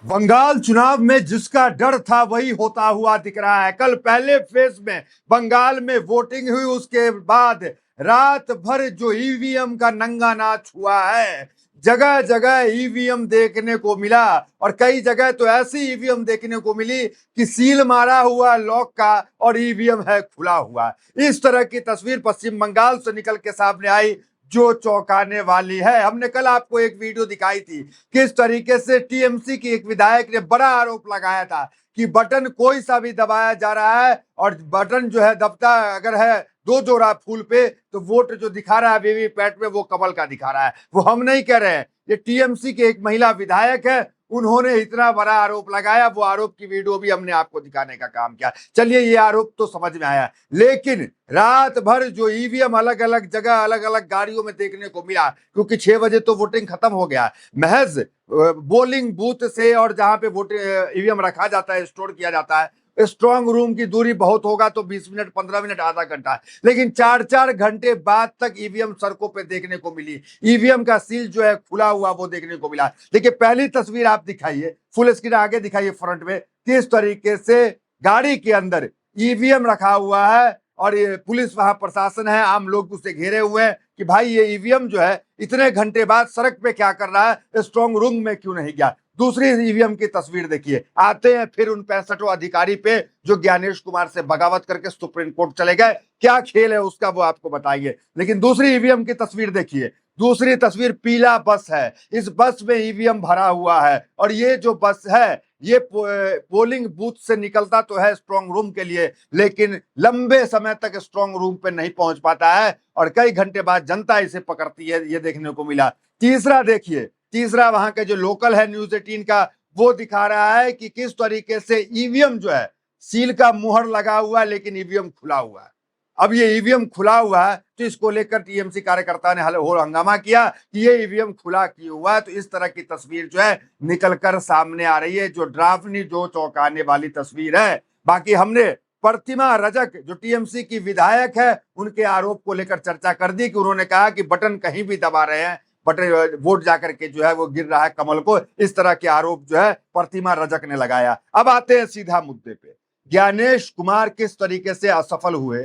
बंगाल चुनाव में जिसका डर था वही होता हुआ दिख रहा है। कल पहले फेज में बंगाल में वोटिंग हुई, उसके बाद रात भर जो ईवीएम का नंगा नाच हुआ है, जगह जगह ईवीएम देखने को मिला। और कई जगह तो ऐसी ईवीएम देखने को मिली कि सील मारा हुआ लॉक का और ईवीएम है खुला हुआ। इस तरह की तस्वीर पश्चिम बंगाल से निकल के सामने आई, जो चौंकाने वाली है। हमने कल आपको एक वीडियो दिखाई थी किस तरीके से टीएमसी की एक विधायक ने बड़ा आरोप लगाया था कि बटन कोई सा भी दबाया जा रहा है, और बटन जो है दबता अगर है दो जोड़ा फूल पे, तो वोट जो दिखा रहा है वीवीपैट में वो कमल का दिखा रहा है। वो हम नहीं कह रहे हैं, ये टीएमसी के एक महिला विधायक है, उन्होंने इतना बड़ा आरोप लगाया। वो आरोप की वीडियो भी हमने आपको दिखाने का काम किया। चलिए, ये आरोप तो समझ में आया, लेकिन रात भर जो ईवीएम अलग अलग जगह अलग अलग गाड़ियों में देखने को मिला, क्योंकि 6 बजे तो वोटिंग खत्म हो गया, महज पोलिंग बूथ से और जहां पे वोट ईवीएम रखा जाता है, स्टोर किया जाता है, स्ट्रांग रूम की दूरी बहुत होगा तो 20 मिनट, 15 मिनट, आधा घंटा, लेकिन 4-4 घंटे बाद तक ईवीएम सड़कों पे देखने को मिली। ईवीएम का सील जो है खुला हुआ वो देखने को मिला। देखिए, पहली तस्वीर आप दिखाइए, फुल स्क्रीन आगे दिखाइए फ्रंट में, किस तरीके से गाड़ी के अंदर ईवीएम रखा हुआ है और ये पुलिस वहां प्रशासन है, आम लोग उसे घेरे हुए हैं कि भाई ये ईवीएम जो है इतने घंटे बाद सड़क पे क्या कर रहा है, स्ट्रांग रूम में क्यों नहीं गया। दूसरी ईवीएम की तस्वीर देखिए, आते हैं फिर उन 65 अधिकारी पे जो ज्ञानेश कुमार से बगावत करके सुप्रीम कोर्ट चले गए। क्या खेल है उसका वो आपको बताइए। लेकिन दूसरी ईवीएम की तस्वीर देखिए, दूसरी तस्वीर पीला बस है, इस बस में ईवीएम भरा हुआ है, और ये जो बस है ये पोलिंग बूथ से निकलता तो है स्ट्रांग रूम के लिए, लेकिन लंबे समय तक स्ट्रांग रूम पे नहीं पहुंच पाता है और कई घंटे बाद जनता इसे पकड़ती है, ये देखने को मिला। तीसरा देखिए, तीसरा वहां के जो लोकल है न्यूज 18 का, वो दिखा रहा है कि किस तरीके से ईवीएम जो है सील का मुहर लगा हुआ है, लेकिन ईवीएम खुला हुआ है। अब ये ईवीएम खुला हुआ है तो इसको लेकर टीएमसी कार्यकर्ता ने हंगामा किया कि ये ईवीएम खुला क्यों हुआ है। तो इस तरह की तस्वीर जो है निकलकर सामने आ रही है, जो ड्राफ्टनी, जो चौंकाने वाली तस्वीर है। बाकी हमने प्रतिमा रजक जो टीएमसी की विधायक है, उनके आरोप को लेकर चर्चा कर दी कि उन्होंने कहा कि बटन कहीं भी दबा रहे हैं, बटन वोट जाकर के जो है वो गिर रहा है कमल को। इस तरह के आरोप जो है प्रतिमा रजक ने लगाया। अब आते हैं सीधा मुद्दे पे, ज्ञानेश कुमार किस तरीके से असफल हुए,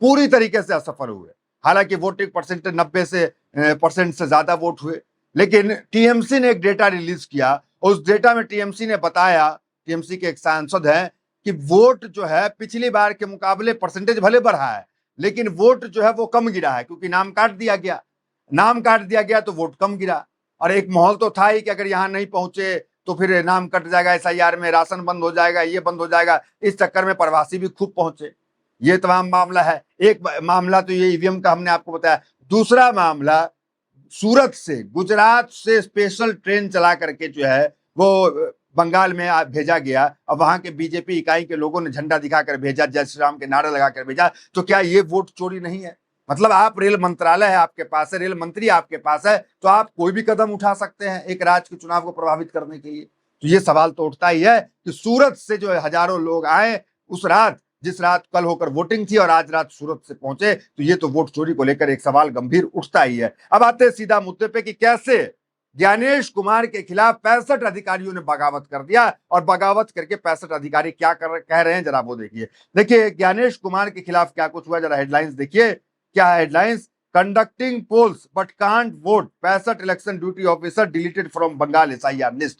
पूरी तरीके से असफल हुए। हालांकि वोटिंग परसेंटेज 90% से ज्यादा वोट हुए, लेकिन टीएमसी ने एक डेटा रिलीज किया। उस डेटा में टीएमसी ने बताया, टीएमसी के एक सांसद हैं, कि वोट जो है पिछली बार के मुकाबले परसेंटेज भले बढ़ा है, लेकिन वोट जो है वो कम गिरा है, क्योंकि नाम काट दिया गया। नाम काट दिया गया तो वोट कम गिरा। और एक माहौल तो था ही कि अगर यहां नहीं पहुंचे तो फिर नाम कट जाएगा एसआईआर में, राशन बंद हो जाएगा, ये बंद हो जाएगा। इस चक्कर में प्रवासी भी खूब पहुंचे। ये तमाम मामला है। एक मामला तो ये ईवीएम का हमने आपको बताया। दूसरा मामला, सूरत से गुजरात से स्पेशल ट्रेन चला करके जो है वो बंगाल में भेजा गया। अब वहां के बीजेपी इकाई के लोगों ने झंडा दिखाकर भेजा, जय श्री राम के नारे लगाकर भेजा। तो क्या ये वोट चोरी नहीं है? मतलब आप, रेल मंत्रालय है आपके पास है, रेल मंत्री आपके पास है, तो आप कोई भी कदम उठा सकते हैं एक राज्य के चुनाव को प्रभावित करने के लिए। तो ये सवाल तो उठता ही है कि सूरत से जो हजारों लोग आए उस रात, जिस रात कल होकर वोटिंग थी, और आज रात सूरत से पहुंचे, तो ये तो वोट चोरी को लेकर एक सवाल गंभीर उठता ही है। अब आते हैं सीधा मुद्दे पे कि कैसे ज्ञानेश कुमार के खिलाफ 65 अधिकारियों ने बगावत कर दिया, और बगावत करके 65 अधिकारी क्या कह रहे हैं जरा वो देखिए। देखिए ज्ञानेश कुमार के खिलाफ क्या कुछ हुआ, जरा हेडलाइंस देखिए। क्या है headlines? Conducting polls but can't vote, 65 election duty officer deleted from Bengal SIR list.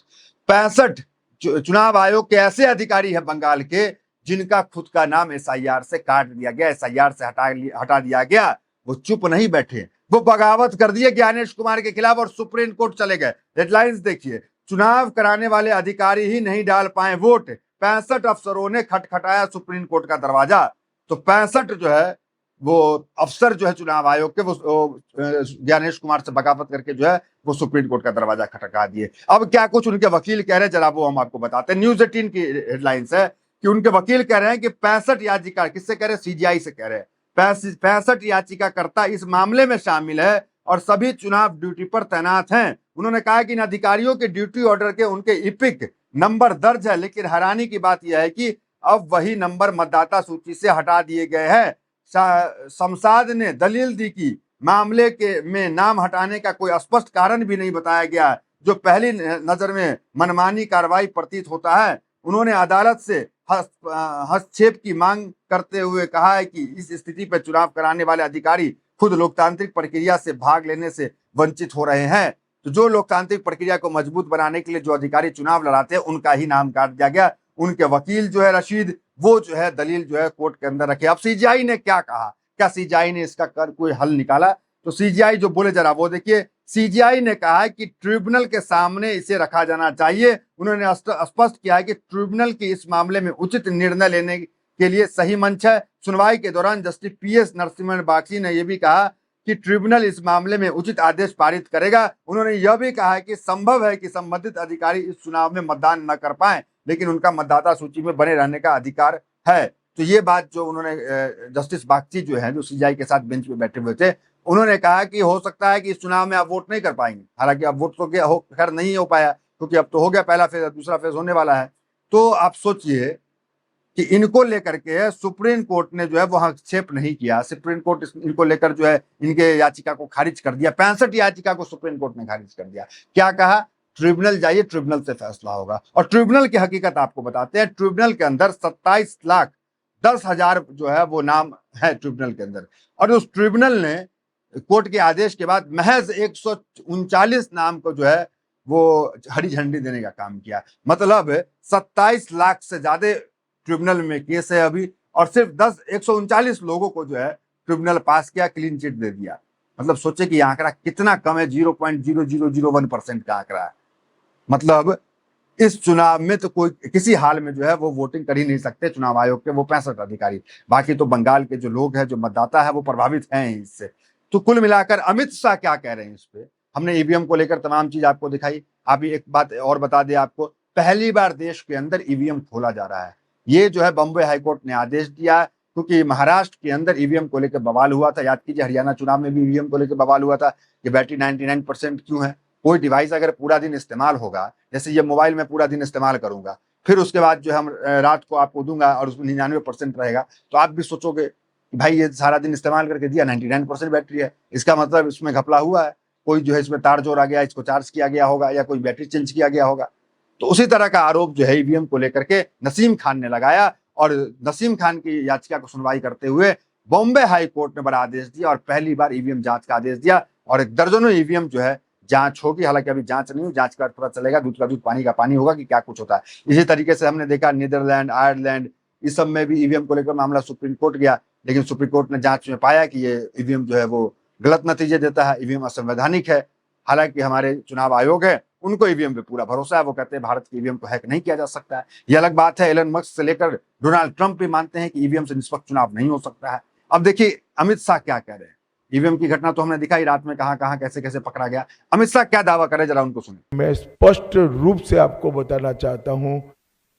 65 चुनाव आयोग के ऐसे अधिकारी हैं बंगाल के जिनका खुद का नाम एसआईआर से काट दिया गया, एसआईआर से हटा दिया गया। वो चुप नहीं बैठे, वो बगावत कर दिए ज्ञानेश कुमार के खिलाफ और सुप्रीम कोर्ट चले गए। हेडलाइंस देखिए, चुनाव कराने वाले अधिकारी ही नहीं डाल पाए वोट, 65 अफसरों ने खटखटाया सुप्रीम कोर्ट का दरवाजा। तो 65 जो है वो अफसर जो है चुनाव आयोग के, वो ज्ञानेश कुमार से बगावत करके जो है वो सुप्रीम कोर्ट का दरवाजा खटका दिए। अब क्या कुछ उनके वकील कह रहे हैं जरा वो हम आपको बताते हैं। न्यूज 18 की हेडलाइंस है कि उनके वकील कह रहे हैं कि 65 याचिका, किससे कह रहे हैं? सीजीआई से कह रहे हैं। 65 याचिकाकर्ता इस मामले में शामिल है और सभी चुनाव ड्यूटी पर तैनात हैं। उन्होंने कहा कि इन अधिकारियों के ड्यूटी ऑर्डर के उनके इपिक नंबर दर्ज है, लेकिन हैरानी की बात यह है कि अब वही नंबर मतदाता सूची से हटा दिए गए हैं। शमशाद ने दलील दी कि मामले के में नाम हटाने का कोई स्पष्ट कारण भी नहीं बताया गया, जो पहली नजर में मनमानी कार्रवाई प्रतीत होता है, उन्होंने अदालत से हस्तक्षेप की मांग करते हुए कहा है कि इस स्थिति पर चुनाव कराने वाले अधिकारी खुद लोकतांत्रिक प्रक्रिया से भाग लेने से वंचित हो रहे हैं। तो जो लोकतांत्रिक प्रक्रिया को मजबूत बनाने के लिए जो अधिकारी चुनाव लड़ाते हैं उनका ही नाम काट दिया गया। उनके वकील जो है रशीद, वो जो है दलील जो है कोर्ट के अंदर रखे। अब सीजीआई ने क्या कहा, क्या सीजीआई ने इसका कोई हल निकाला? तो सीजीआई जो बोले जरा वो देखिए। सीजीआई ने कहा है कि ट्रिब्यूनल के सामने इसे रखा जाना चाहिए। उन्होंने स्पष्ट किया है कि ट्रिब्यूनल की इस मामले में उचित निर्णय लेने के लिए सही मंच है। सुनवाई के दौरान जस्टिस पीएस नरसिम्हा बागची ने यह भी कहा कि ट्रिब्यूनल इस मामले में उचित आदेश पारित करेगा। उन्होंने यह भी कहा है कि संभव है कि संबंधित अधिकारी इस चुनाव में मतदान न कर पाए, लेकिन उनका मतदाता सूची में बने रहने का अधिकार है। तो ये बात जो उन्होंने जस्टिस बागची जो है, जो सीजीआई के साथ बेंच पे बैठे हुए थे, उन्होंने कहा कि हो सकता है कि इस चुनाव में आप वोट नहीं कर पाएंगे। हालांकि अब वोट तो खैर नहीं हो पाया, क्योंकि अब तो हो गया पहला फेज, दूसरा फेज होने वाला है। तो आप सोचिए कि इनको लेकर के सुप्रीम कोर्ट ने जो है वो हस्तक्षेप नहीं किया। सुप्रीम कोर्ट इनको लेकर जो है इनके याचिका को खारिज कर दिया। 65 याचिका को सुप्रीम कोर्ट ने खारिज कर दिया। क्या कहा? ट्रिब्यूनल जाइए, ट्रिब्यूनल से फैसला होगा। और ट्रिब्यूनल की हकीकत आपको बताते हैं। ट्रिब्यूनल के अंदर 27,10,000 जो है वो नाम है ट्रिब्यूनल के अंदर, और उस ट्रिब्यूनल ने कोर्ट के आदेश के बाद महज 139 नाम को जो है वो हरी झंडी देने का काम किया। मतलब 27 लाख से ज्यादा ट्रिब्यूनल में केस है अभी, और सिर्फ 139 लोगों को जो है ट्रिब्यूनल पास किया, क्लीन चिट दे दिया। मतलब सोचे कि आंकड़ा कितना कम है, 0.0001% का आंकड़ा है। मतलब इस चुनाव में तो कोई किसी हाल में जो है वो वोटिंग कर ही नहीं सकते चुनाव आयोग के वो 65 अधिकारी। बाकी तो बंगाल के जो लोग हैं, जो मतदाता है, वो प्रभावित हैं इससे। तो कुल मिलाकर अमित शाह क्या कह रहे हैं इस पे, हमने ईवीएम को लेकर तमाम चीज आपको दिखाई। अभी एक बात और बता दें आपको, पहली बार देश के अंदर ईवीएम खोला जा रहा है। ये जो है बॉम्बे हाईकोर्ट ने आदेश दिया, क्योंकि महाराष्ट्र के अंदर ईवीएम को लेकर बवाल हुआ था। याद कीजिए, हरियाणा चुनाव में भी ईवीएम को लेकर बवाल हुआ था कि बैटरी 99% क्यों है। कोई डिवाइस अगर पूरा दिन इस्तेमाल होगा, जैसे ये मोबाइल में पूरा दिन इस्तेमाल करूंगा, फिर उसके बाद जो हम रात को आपको दूंगा और उसमें 99% रहेगा, तो आप भी सोचोगे कि भाई ये सारा दिन इस्तेमाल करके दिया, 99% बैटरी है, इसका मतलब इसमें घपला हुआ है। कोई जो है इसमें तार जोड़ा गया, इसको चार्ज किया गया होगा, या कोई बैटरी चेंज किया गया होगा। तो उसी तरह का आरोप जो है ईवीएम को लेकर के नसीम खान ने लगाया, और नसीम खान की याचिका को सुनवाई करते हुए बॉम्बे हाई कोर्ट ने बड़ा आदेश दिया और पहली बार ईवीएम जांच का आदेश दिया। और एक दर्जनों ईवीएम जो है जांच होगी। हालांकि अभी जांच नहीं हुई, जांच का पता चलेगा, दूध का दूध पानी का पानी होगा कि क्या कुछ होता है। इसी तरीके से हमने देखा नीदरलैंड, आयरलैंड, इस सब में भी ईवीएम को लेकर मामला सुप्रीम कोर्ट गया, लेकिन सुप्रीम कोर्ट ने जांच में पाया कि ये ईवीएम जो है वो गलत नतीजे देता है, ईवीएम असंवैधानिक है। हालांकि हमारे चुनाव आयोग है, उनको ईवीएम पे पूरा भरोसा है। वो कहते हैं भारत की ईवीएम को हैक नहीं किया जा सकता है। ये अलग बात है, एलन मस्क से लेकर डोनाल्ड ट्रंप भी मानते हैं कि ईवीएम से निष्पक्ष चुनाव नहीं हो सकता है। अब देखिए अमित शाह क्या कह रहे हैं। ईवीएम की घटना तो हमने दिखाई रात में, कहां कहां कैसे कैसे पकड़ा गया। अमित शाह क्या दावा करे, जरा उनको सुनिए। मैं स्पष्ट रूप से आपको बताना चाहता हूं,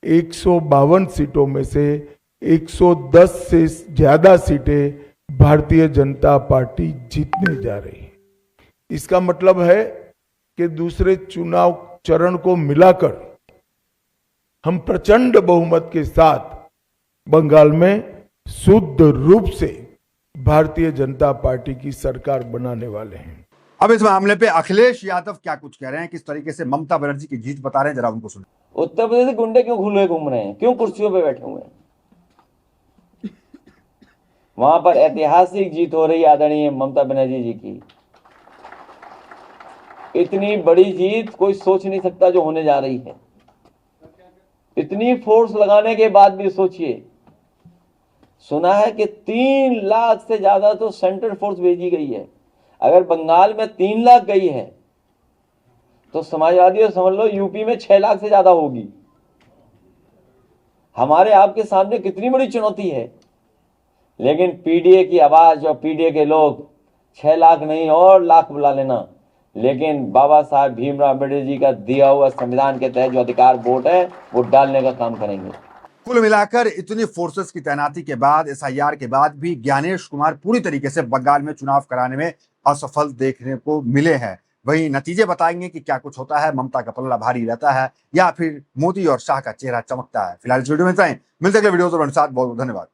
152 सीटों में से 110 से ज्यादा सीटें भारतीय जनता पार्टी जीतने जा रही है। इसका मतलब है कि दूसरे चुनाव चरण को मिलाकर हम प्रचंड बहुमत के साथ बंगाल में शुद्ध रूप से भारतीय जनता पार्टी की सरकार बनाने वाले हैं। अब इस मामले पे अखिलेश यादव क्या कुछ कह रहे हैं, किस तरीके से ममता बनर्जी की जीत बता रहे हैं, जरा उनको सुनिए। उत्तर प्रदेश के गुंडे क्यों खुले घूम रहे हैं, क्यों कुर्सियों पे बैठे हुए हैं? वहां पर ऐतिहासिक जीत हो रही है आदरणीय ममता बनर्जी जी की। इतनी बड़ी जीत कोई सोच नहीं सकता जो होने जा रही है। इतनी फोर्स लगाने के बाद भी सोचिए, सुना है कि 3 लाख से ज्यादा तो सेंट्रल फोर्स भेजी गई है। अगर बंगाल में 3 लाख गई है तो समाजवादी समझ लो यूपी में 6 लाख से ज्यादा होगी। हमारे आपके सामने कितनी बड़ी चुनौती है। लेकिन पीडीए की आवाज और पीडीए के लोग 6 लाख नहीं और लाख बुला लेना, लेकिन बाबा साहब भीमराव अम्बेडकर जी का दिया हुआ संविधान के तहत जो अधिकार वोट है वो डालने का काम करेंगे। कुल मिलाकर इतनी फोर्सेस की तैनाती के बाद, एसआईआर के बाद भी ज्ञानेश कुमार पूरी तरीके से बंगाल में चुनाव कराने में असफल देखने को मिले हैं। वही नतीजे बताएंगे कि क्या कुछ होता है, ममता का पल्ला भारी रहता है या फिर मोदी और शाह का चेहरा चमकता है। फिलहाल इस वीडियो में इतना ही, मिलते अगले वीडियो में। बहुत बहुत धन्यवाद।